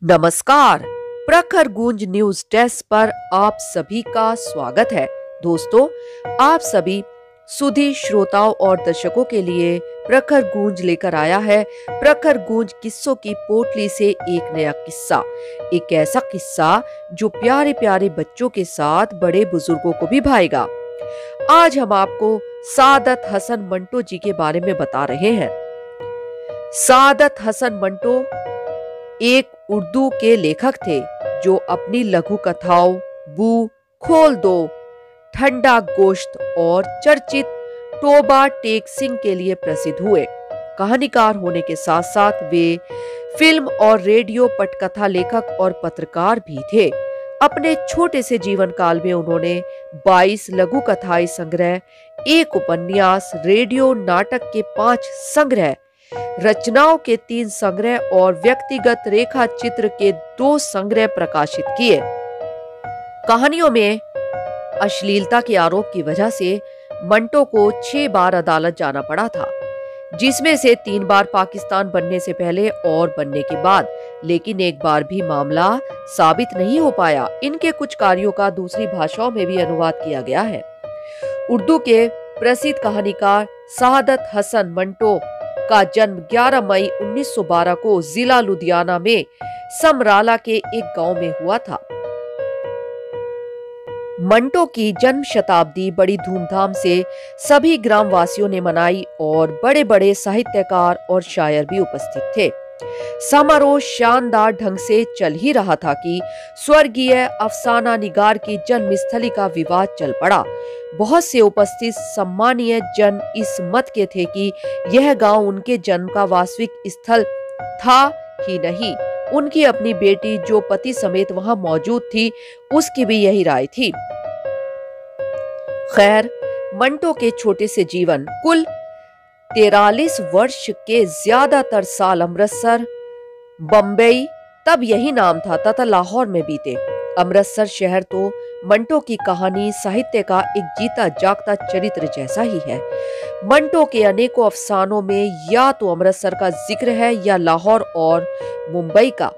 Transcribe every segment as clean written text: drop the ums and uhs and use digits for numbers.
नमस्कार। प्रखर गूंज न्यूज डेस्क पर आप सभी का स्वागत है। दोस्तों, आप सभी सुधी श्रोताओं और दर्शकों के लिए प्रखर गूंज लेकर आया है प्रखर गूंज किस्सों की पोटली से एक नया किस्सा। एक ऐसा किस्सा जो प्यारे प्यारे बच्चों के साथ बड़े बुजुर्गों को भी भाएगा। आज हम आपको सादत हसन मंटो जी के बारे में बता रहे हैं। सादत हसन मंटो एक उर्दू के लेखक थे जो अपनी लघु कथाओं बू, खोल दो, ठंडा गोश्त और चर्चित तोबा टेक सिंह के लिए प्रसिद्ध हुए। कहानीकार होने के साथ साथ वे फिल्म और रेडियो पटकथा लेखक और पत्रकार भी थे। अपने छोटे से जीवन काल में उन्होंने 22 लघु कथाएं संग्रह, एक उपन्यास, रेडियो नाटक के 5 संग्रह, रचनाओं के 3 संग्रह और व्यक्तिगत रेखा चित्र के 2 संग्रह प्रकाशित किए। कहानियों में अश्लीलता के आरोप की वजह से मंटो को 6 बार अदालत जाना पड़ा था, जिसमें से 3 बार पाकिस्तान बनने से पहले और बनने के बाद, लेकिन एक बार भी मामला साबित नहीं हो पाया। इनके कुछ कार्यों का दूसरी भाषाओं में भी अनुवाद किया गया है। उर्दू के प्रसिद्ध कहानीकार सादत हसन मंटो का जन्म 11 मई 1912 को जिला लुधियाना में समराला के एक गांव में हुआ था। मंटो की जन्म शताब्दी बड़ी धूमधाम से सभी ग्रामवासियों ने मनाई और बड़े बड़े साहित्यकार और शायर भी उपस्थित थे। समारोह शानदार ढंग से चल ही रहा था कि स्वर्गीय अफसाना निगार की जन्मस्थली का विवाद चल पड़ा। बहुत से उपस्थित सम्मानीय जन इस मत के थे कि यह गांव उनके जन्म का वास्तविक स्थल था ही नहीं, उनकी अपनी बेटी जो पति समेत वहां मौजूद थी, उसकी भी यही राय थी। खैर, मंटो के छोटे से जीवन कुल 43 वर्ष के ज्यादातर साल अमृतसर, बम्बई, तब यही नाम था, तथा लाहौर में बीते। अमृतसर शहर तो मंटो की कहानी साहित्य का एक जीता जागता चरित्र जैसा ही है। मंटो के अनेकों अफसानों में या तो अमृतसर का जिक्र है या लाहौर और मुंबई का।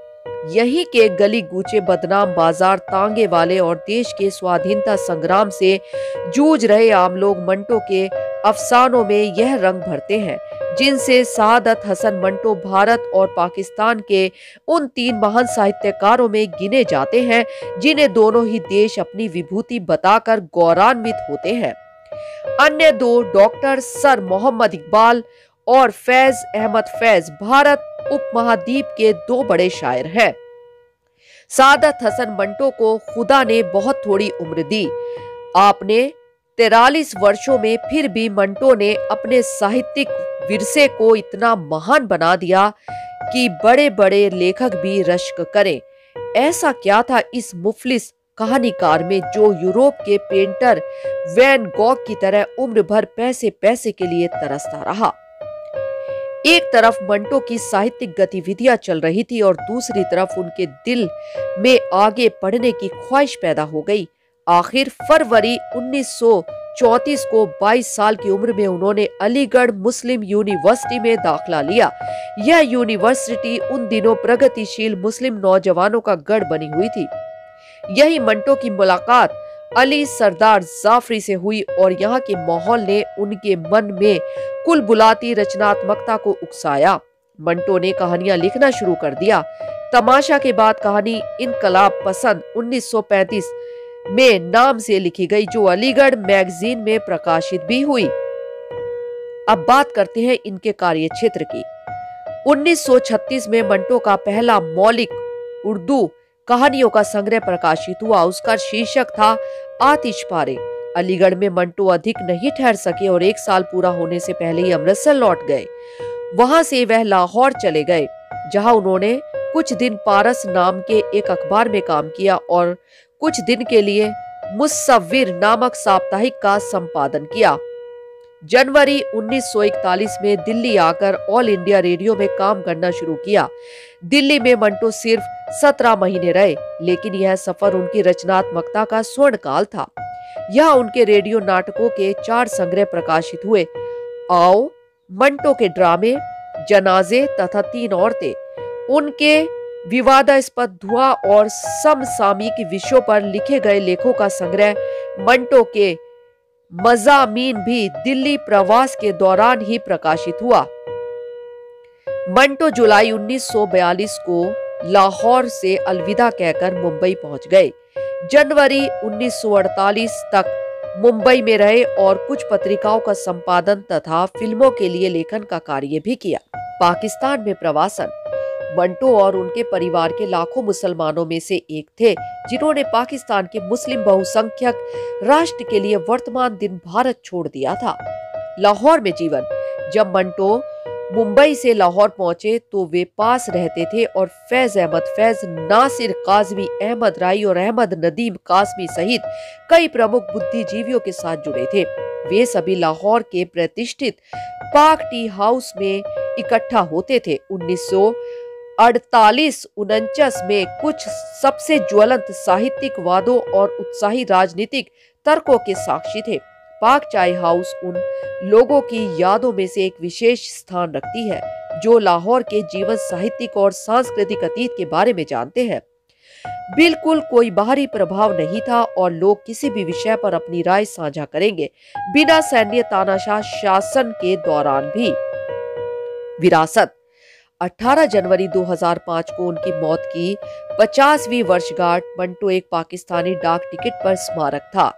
यहीं के गली गूचे, बदनाम बाजार, तांगे वाले और देश के स्वाधीनता संग्राम से जूझ रहे आम लोग मंटो के अफसानों में यह रंग भरते हैं, जिनसे सादत हसन मंटो भारत और पाकिस्तान के उन 3 महान साहित्यकारों में गिने जाते हैं जिन्हें दोनों ही देश अपनी विभूति बताकर गौरवान्वित होते हैं। अन्य 2 डॉक्टर सर मोहम्मद इकबाल और फैज अहमद फैज भारत उपमहाद्वीप के 2 बड़े शायर हैं। सादत हसन मंटो को खुदा ने बहुत थोड़ी उम्र दी। आपने 43 वर्षों में फिर भी मंटो ने अपने साहित्यिक विरसे को इतना महान बना दिया कि बड़े बड़े लेखक भी रश्क करें। ऐसा क्या था इस मुफलिस कहानीकार में जो यूरोप के पेंटर वैन गॉग की तरह उम्र भर पैसे पैसे के लिए तरसता रहा। एक तरफ मंटो की साहित्यिक गतिविधियां चल रही थी और दूसरी तरफ उनके दिल में आगे पढ़ने की ख्वाहिश पैदा हो गई। आखिर फरवरी 1934 को 22 साल की उम्र में उन्होंने अलीगढ़ मुस्लिम यूनिवर्सिटी में दाखिला लिया। यह यूनिवर्सिटी उन दिनों प्रगतिशील मुस्लिम नौजवानों का गढ़ बनी हुई थी। यही मंटो की मुलाकात अली सरदार जाफरी से हुई और यहाँ के माहौल ने उनके मन में कुल बुलाती रचनात्मकता को उकसाया। मंटो ने कहानियां लिखना शुरू कर दिया। तमाशा के बाद कहानी इनकलाब पसंद 1935 में नाम से लिखी गई, जो अलीगढ़ मैगजीन में प्रकाशित भी हुई। अब बात करते हैं इनके कार्य क्षेत्र की। 1936 में मंटो का पहला मौलिक उर्दू कहानियों का संग्रह प्रकाशित हुआ। उसका शीर्षक था आतिशपारे। अलीगढ़ में मंटो अधिक नहीं ठहर सके और 1 साल पूरा होने से पहले ही अमृतसर लौट गए। वहां से वह लाहौर चले गए, जहां उन्होंने कुछ दिन पारस नाम के एक अखबार में काम किया और कुछ दिन के लिए मुसव्विर नामक साप्ताहिक का संपादन किया। जनवरी 1941 में दिल्ली आकर ऑल इंडिया रेडियो में काम करना शुरू किया। दिल्ली में मंटो सिर्फ 17 महीने रहे, लेकिन यह सफर उनकी रचनात्मकता का स्वर्ण काल था। यहाँ उनके रेडियो नाटकों के 4 संग्रह प्रकाशित हुए। आओ, मंटो के ड्रामे, जनाजे तथा 3 औरतें। उनके विवादास्पद धुआं और समसामयिक विषयों पर लिखे गए लेखों का संग्रह मंटो के मज़ामीन भी दिल्ली प्रवास के दौरान ही प्रकाशित हुआ। मंटो जुलाई 1942 को लाहौर से अलविदा कहकर मुंबई पहुंच गए। जनवरी 1948 तक मुंबई में रहे और कुछ पत्रिकाओं का संपादन तथा फिल्मों के लिए लेखन का कार्य भी किया। पाकिस्तान में प्रवासन। मंटो और उनके परिवार के लाखों मुसलमानों में से एक थे जिन्होंने पाकिस्तान के मुस्लिम बहुसंख्यक राष्ट्र के लिए वर्तमान दिन भारत छोड़ दिया था। लाहौर में जीवन। जब मंटो मुंबई से लाहौर पहुंचे तो वे पास रहते थे और फैज अहमद फैज, नासिर काजमी, अहमद राई और अहमद नदीम कासमी सहित कई प्रमुख बुद्धिजीवियों के साथ जुड़े थे। वे सभी लाहौर के प्रतिष्ठित पाक टी हाउस में इकट्ठा होते थे। 1948-49 में कुछ सबसे ज्वलंत साहित्यिक वादों और उत्साही राजनीतिक तर्कों के साक्षी थे। पाक चाय हाउस उन लोगों की यादों में से एक विशेष स्थान रखती है जो लाहौर के जीवन, साहित्यिक और सांस्कृतिक अतीत के बारे में जानते हैं। बिल्कुल कोई बाहरी प्रभाव नहीं था और लोग किसी भी विषय पर अपनी राय साझा करेंगे, बिना सैन्य तानाशाह शासन के दौरान भी। विरासत। 18 जनवरी 2005 को उनकी मौत की 50वीं वर्षगांठ मंटो एक पाकिस्तानी डाक टिकट पर स्मारक था।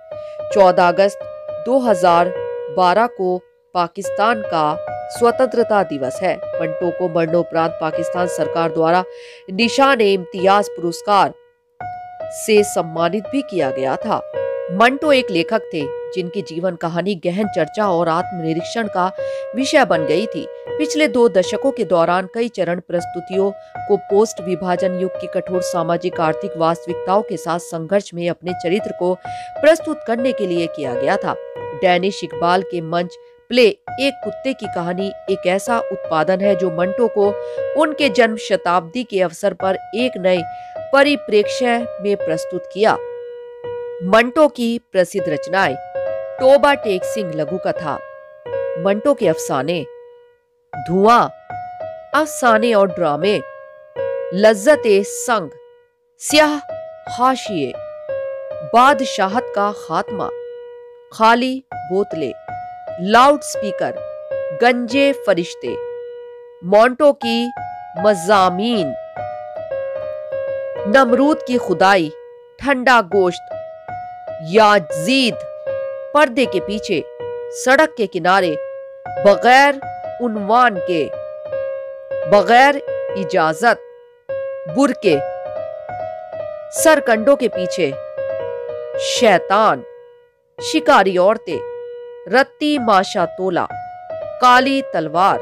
14 अगस्त 2012 को पाकिस्तान का स्वतंत्रता दिवस है। मंटो को मरणोपरांत पाकिस्तान सरकार द्वारा निशान-ए-इम्तियाज पुरस्कार से सम्मानित भी किया गया था। मंटो एक लेखक थे जिनकी जीवन कहानी गहन चर्चा और आत्मनिरीक्षण का विषय बन गई थी। पिछले 2 दशकों के दौरान कई चरण प्रस्तुतियों को पोस्ट विभाजन युग की कठोर सामाजिक आर्थिक वास्तविकताओं के साथ संघर्ष में अपने चरित्र को प्रस्तुत करने के लिए किया गया था। डैनिश इकबाल के मंच प्ले एक कुत्ते की कहानी एक ऐसा उत्पादन है जो मंटो को उनके जन्म शताब्दी के अवसर पर एक नए परिप्रेक्ष्य में प्रस्तुत किया। मंटो की प्रसिद्ध रचनाएं। तोबा टेक सिंह लघु कथा, मंटो के अफसाने, धुआं, अफसाने और ड्रामे, लज्जत-ए संग, स्याह हाशिए, बादशाहत का खात्मा, खाली बोतलें, लाउड स्पीकर, गंजे फरिश्ते, मंटो की मज़ामीन, नमरूद की खुदाई, ठंडा गोश्त, याजीद, पर्दे के पीछे, सड़क के किनारे, बगैर उन्वान के, बगैर इजाजत, बुरके, सरकंडों के पीछे, शैतान, शिकारी औरतें, रत्ती माशा तोला, काली तलवार,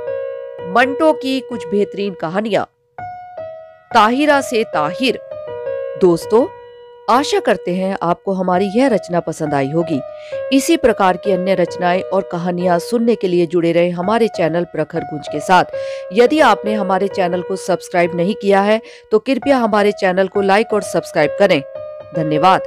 मंटो की कुछ बेहतरीन कहानियां, ताहिरा से ताहिर। दोस्तों, आशा करते हैं आपको हमारी यह रचना पसंद आई होगी। इसी प्रकार की अन्य रचनाएं और कहानियां सुनने के लिए जुड़े रहे हमारे चैनल प्रखर गूंज के साथ। यदि आपने हमारे चैनल को सब्सक्राइब नहीं किया है तो कृपया हमारे चैनल को लाइक और सब्सक्राइब करें। धन्यवाद।